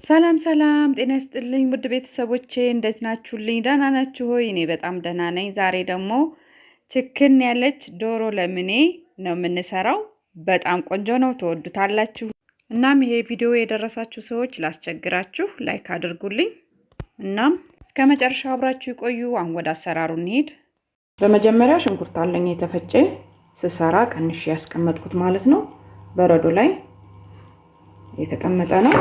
ሰላም ሰላም ጤና ይስጥልኝ ውድ ቤተሰቦቼ እንዴት ናችሁልኝ? ደህና ናችሁ ሆይ? እኔ በጣም ደህና ነኝ። ዛሬ ደግሞ ችክን ያለች ዶሮ ለምኔ ነው የምንሰራው። በጣም ቆንጆ ነው፣ ትወዱታላችሁ። እናም ይሄ ቪዲዮ የደረሳችሁ ሰዎች ላስቸግራችሁ ላይክ አድርጉልኝ። እናም እስከ መጨረሻው አብራችሁ ይቆዩ። አሁን ወደ አሰራሩ እንሂድ። በመጀመሪያ ሽንኩርት አለኝ የተፈጨ ስሰራ ቀንሼ ያስቀመጥኩት ማለት ነው። በረዶ ላይ የተቀመጠ ነው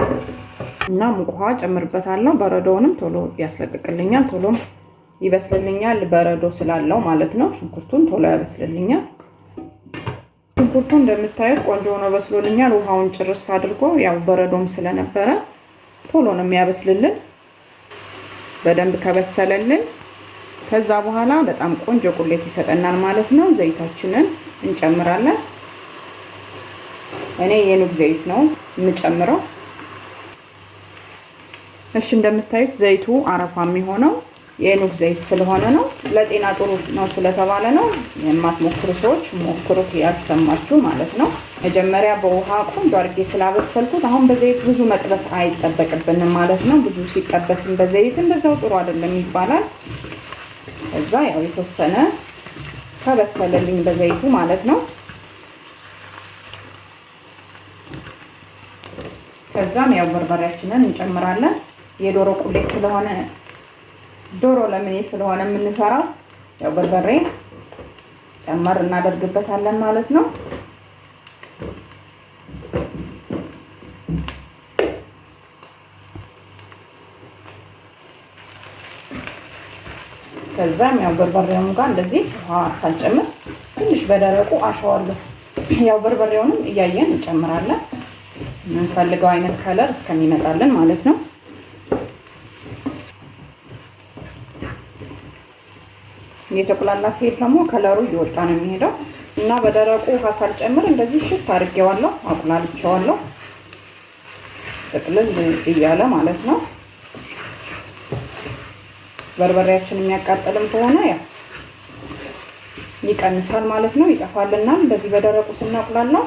እና ሙቅ ውሃ ጨምርበታለሁ። በረዶውንም ቶሎ ያስለቅቅልኛል፣ ቶሎም ይበስልልኛል። በረዶ ስላለው ማለት ነው። ሽንኩርቱን ቶሎ ያበስልልኛል። ሽንኩርቱ እንደምታዩት ቆንጆ ሆኖ በስሎልኛል። ውሃውን ጭርስ አድርጎ ያው በረዶም ስለነበረ ቶሎ ነው የሚያበስልልን። በደንብ ከበሰለልን ከዛ በኋላ በጣም ቆንጆ ቁሌት ይሰጠናል ማለት ነው። ዘይታችንን እንጨምራለን። እኔ የኑግ ዘይት ነው የምጨምረው። እሺ እንደምታዩት ዘይቱ አረፋ የሚሆነው የኑግ ዘይት ስለሆነ ነው። ለጤና ጥሩ ነው ስለተባለ ነው። የማትሞክሩ ሰዎች ሞክሩት ያልሰማችሁ ማለት ነው። መጀመሪያ በውሃ ቆንጆ አድርጌ ስላበሰልኩት አሁን በዘይት ብዙ መጥበስ አይጠበቅብንም ማለት ነው። ብዙ ሲጠበስም በዘይት እንደዛው ጥሩ አይደለም ይባላል። ከዛ ያው የተወሰነ ከበሰለልኝ በዘይቱ ማለት ነው። ከዛም ያው በርበሬያችንን እንጨምራለን። የዶሮ ቁሌት ስለሆነ ዶሮ ለምኔ ስለሆነ የምንሰራው ያው በርበሬ ጨመር እናደርግበታለን ማለት ነው። ከዛም ያው በርበሬውን ጋር እንደዚህ ውሃ ሳልጨምር ትንሽ በደረቁ አሸዋለሁ። ያው በርበሬውንም እያየን እንጨምራለን የምንፈልገው አይነት ከለር እስከሚመጣልን ማለት ነው። የተቁላላ ሲሄድ ደግሞ ከለሩ እየወጣ ነው የሚሄደው እና በደረቁ ውሃ ሳልጨምር እንደዚህ ሽት አድርጌዋለሁ፣ አቁላልቼዋለሁ ጥቅልል እያለ ማለት ነው። በርበሬያችን የሚያቃጥልም ከሆነ ያው ይቀንሳል ማለት ነው፣ ይጠፋልናል። እንደዚህ በደረቁ ስናቁላላው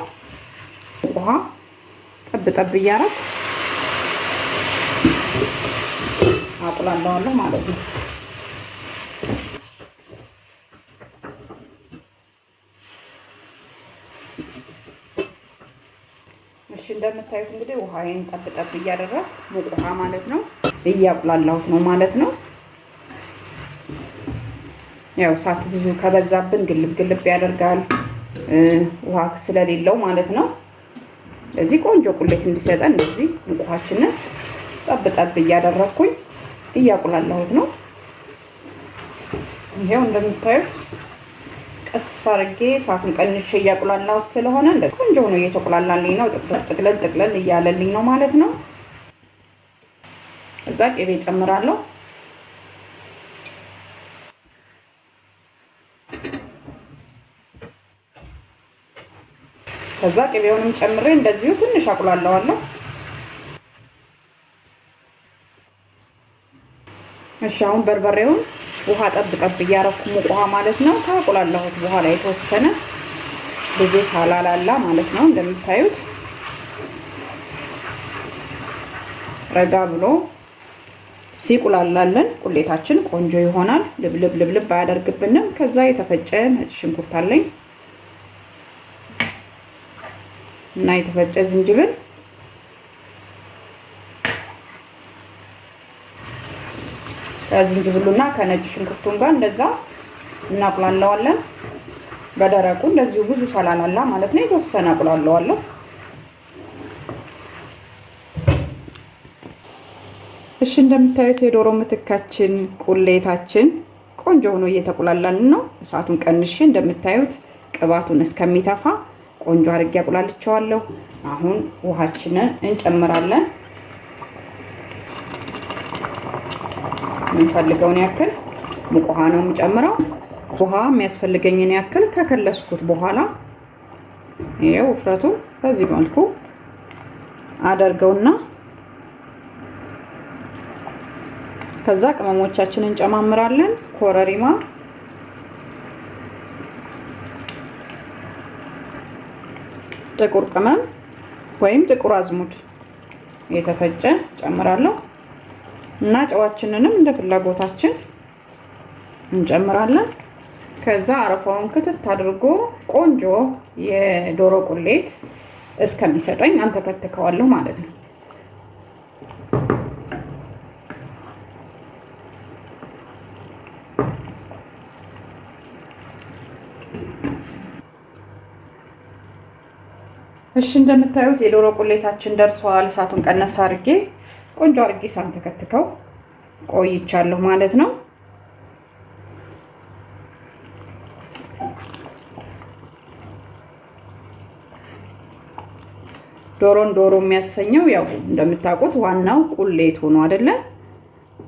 ውሃ ጠብ ጠብ እያደረኩ አቁላለዋለሁ ማለት ነው። እሺ እንደምታዩት እንግዲህ ውሃዬን ጠብ ጠብ እያደረኩ ሙቅ ውሃ ማለት ነው እያቁላላሁት ነው ማለት ነው። ያው እሳት ብዙ ከበዛብን ግልብ ግልብ ያደርጋል ውሃ ስለሌለው ማለት ነው። ስለዚህ ቆንጆ ቁሌት እንዲሰጠን እንደዚህ ሙቋችንን ጠብ ጠብ እያደረኩኝ እያቁላላሁት ነው። ይሄው እንደምታዩት ቀስ አድርጌ እሳቱን ቀንሼ እያቁላላሁት ስለሆነ እንደ ቆንጆ ሆኖ እየተቁላላልኝ ነው። ጥቅለል ጥቅለል እያለልኝ ነው ማለት ነው። እዛ ቅቤ ጨምራለሁ። ከዛ ቅቤውንም ጨምሬ እንደዚሁ ትንሽ አቁላለዋለሁ። እሺ አሁን በርበሬውን ውሃ ጠብ ጠብ እያረኩ ሙቅ ውሃ ማለት ነው ካቁላላሁት በኋላ የተወሰነ ብዙ ሳላላላ ማለት ነው። እንደምታዩት ረጋ ብሎ ሲቁላላልን ቁሌታችን ቆንጆ ይሆናል። ልብልብ ልብልብ አያደርግብንም። ከዛ የተፈጨ ነጭ ሽንኩርት አለኝ እና የተፈጨ ዝንጅብል ከዝንጅብሉና ከነጭ ሽንኩርቱን ጋር እንደዛ እናቁላለዋለን። በደረቁ እንደዚሁ ብዙ ሳላላላ ማለት ነው የተወሰነ አቁላለዋለሁ። እሺ እንደምታዩት የዶሮ ምትካችን ቁሌታችን ቆንጆ ሆኖ እየተቁላላልን ነው። እሳቱን ቀንሼ እንደምታዩት ቅባቱን እስከሚተፋ ቆንጆ አድርጌ አቁላልቼዋለሁ። አሁን ውሃችንን እንጨምራለን። የምንፈልገውን ያክል ሙቅ ውሃ ነው የምጨምረው። ውሃ የሚያስፈልገኝን ያክል ከከለስኩት በኋላ ይሄው ውፍረቱ በዚህ መልኩ አደርገውና ከዛ ቅመሞቻችንን እንጨማምራለን። ኮረሪማ፣ ጥቁር ቅመም ወይም ጥቁር አዝሙድ የተፈጨ ጨምራለሁ እና ጨዋችንንም እንደ ፍላጎታችን እንጨምራለን። ከዛ አረፋውን ክትት አድርጎ ቆንጆ የዶሮ ቁሌት እስከሚሰጠኝ አንተከትከዋለሁ ማለት ነው። እሺ እንደምታዩት የዶሮ ቁሌታችን ደርሷል። እሳቱን ቀነስ አድርጌ ቆንጆ አድርጌ ሳንተከትከው ቆይቻለሁ ማለት ነው። ዶሮን ዶሮ የሚያሰኘው ያው እንደምታውቁት ዋናው ቁሌቱ ነው አይደለ?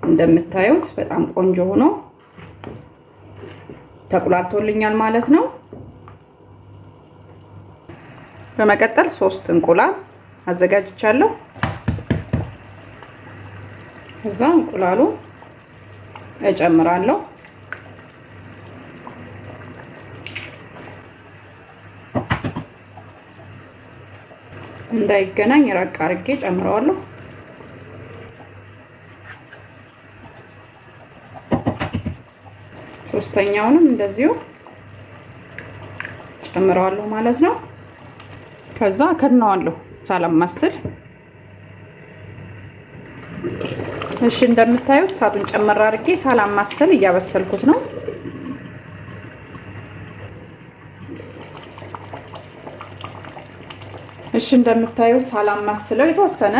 እንደምታዩት በጣም ቆንጆ ሆኖ ተቁላልቶልኛል ማለት ነው። በመቀጠል 3 እንቁላል አዘጋጅቻለሁ። ከዛ እንቁላሉ እጨምራለሁ። እንዳይገናኝ ራቅ አድርጌ ጨምረዋለሁ። ሶስተኛውንም እንደዚሁ ጨምረዋለሁ ማለት ነው። ከዛ ከድነዋለሁ ሳላማስል። እሺ እንደምታዩት እሳቱን ጨመር አድርጌ ሳላማስል እያበሰልኩት ነው። እሺ እንደምታዩት ሳላማስለው የተወሰነ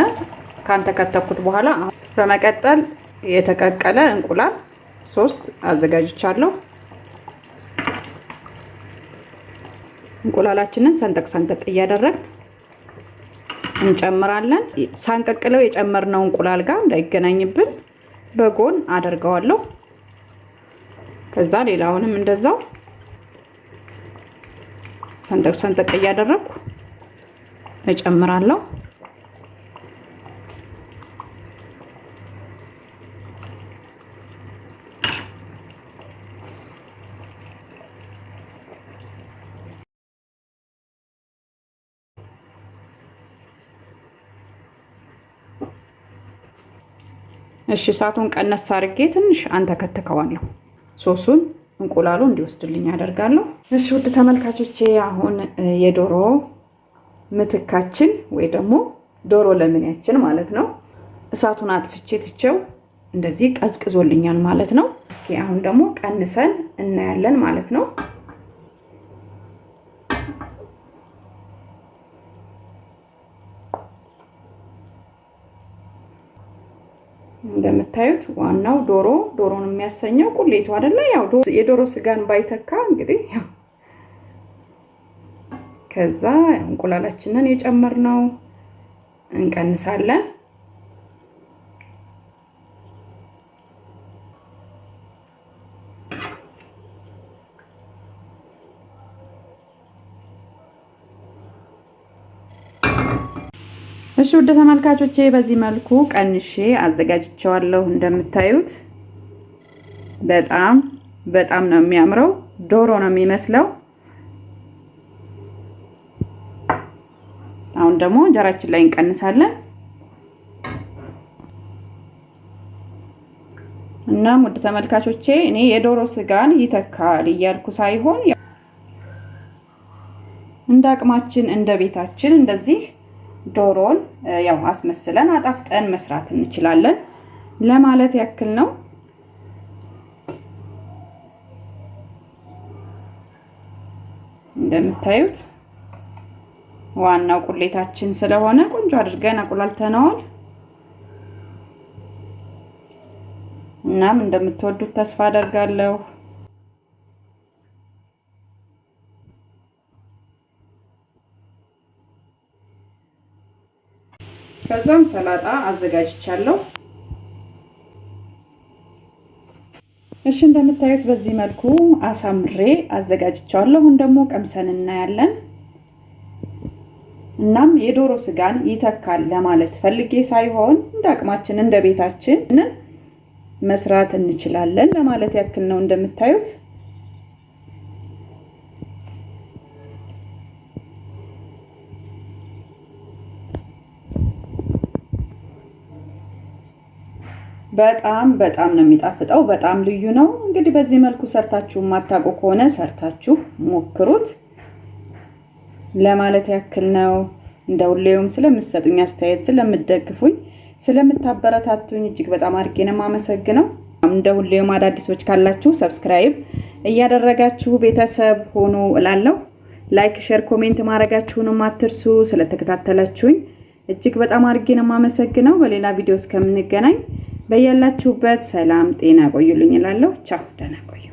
ካንተከተኩት በኋላ በመቀጠል የተቀቀለ እንቁላል 3 አዘጋጅቻለሁ። እንቁላላችንን ሰንጠቅ ሰንጠቅ እያደረግን እንጨምራለን። ሳንቀቅለው የጨመርነው እንቁላል ጋር እንዳይገናኝብን በጎን አደርገዋለሁ። ከዛ ሌላውንም እንደዛው ሰንጠቅ ሰንጠቅ እያደረግኩ እጨምራለሁ። እሺ እሳቱን ቀነስ አድርጌ ትንሽ አንተከትከዋለሁ። ሶሱን እንቁላሉ እንዲወስድልኝ አደርጋለሁ። እሺ ውድ ተመልካቾቼ አሁን የዶሮ ምትካችን ወይ ደግሞ ዶሮ ለምኔያችን ማለት ነው እሳቱን አጥፍቼ ትቼው እንደዚህ ቀዝቅዞልኛል ማለት ነው። እስኪ አሁን ደግሞ ቀንሰን እናያለን ማለት ነው። እንደምታዩት ዋናው ዶሮን የሚያሰኘው ቁሌቱ አይደለ? ያው የዶሮ ስጋን ባይተካ እንግዲህ ያው ከዛ እንቁላላችንን የጨመርነው እንቀንሳለን። እሺ ወደ ተመልካቾቼ በዚህ መልኩ ቀንሼ አዘጋጅቼዋለሁ። እንደምታዩት በጣም ነው የሚያምረው። ዶሮ ነው የሚመስለው። አሁን ደግሞ እንጀራችን ላይ እንቀንሳለን። እናም ወደ ተመልካቾቼ እኔ የዶሮ ስጋን ይተካል እያልኩ ሳይሆን እንደ አቅማችን እንደ ቤታችን እንደዚህ ዶሮን ያው አስመስለን አጣፍጠን መስራት እንችላለን ለማለት ያክል ነው። እንደምታዩት ዋናው ቁሌታችን ስለሆነ ቆንጆ አድርገን አቁላልተነዋል። እናም እንደምትወዱት ተስፋ አደርጋለሁ። ከዛም ሰላጣ አዘጋጅቻለሁ። እሺ እንደምታዩት በዚህ መልኩ አሳምሬ አዘጋጅቻለሁ። አሁን ደግሞ ቀምሰን እናያለን። እናም የዶሮ ስጋን ይተካል ለማለት ፈልጌ ሳይሆን እንደ አቅማችን እንደ ቤታችን መስራት እንችላለን ለማለት ያክል ነው። እንደምታዩት በጣም ነው የሚጣፍጠው። በጣም ልዩ ነው። እንግዲህ በዚህ መልኩ ሰርታችሁ ማታውቁ ከሆነ ሰርታችሁ ሞክሩት ለማለት ያክል ነው። እንደ ሁሌውም ስለምትሰጡኝ አስተያየት፣ ስለምትደግፉኝ፣ ስለምታበረታቱኝ እጅግ በጣም አድርጌ ነው የማመሰግነው። እንደ ሁሌውም አዳዲሶች ካላችሁ ሰብስክራይብ እያደረጋችሁ ቤተሰብ ሆኑ እላለሁ። ላይክ፣ ሼር፣ ኮሜንት ማድረጋችሁንም አትርሱ። ስለተከታተላችሁኝ እጅግ በጣም አድርጌ ነው የማመሰግነው። በሌላ ቪዲዮ እስከምንገናኝ በያላችሁበት ሰላም ጤና ቆዩልኝ እላለሁ። ቻው፣ ደህና ቆዩ።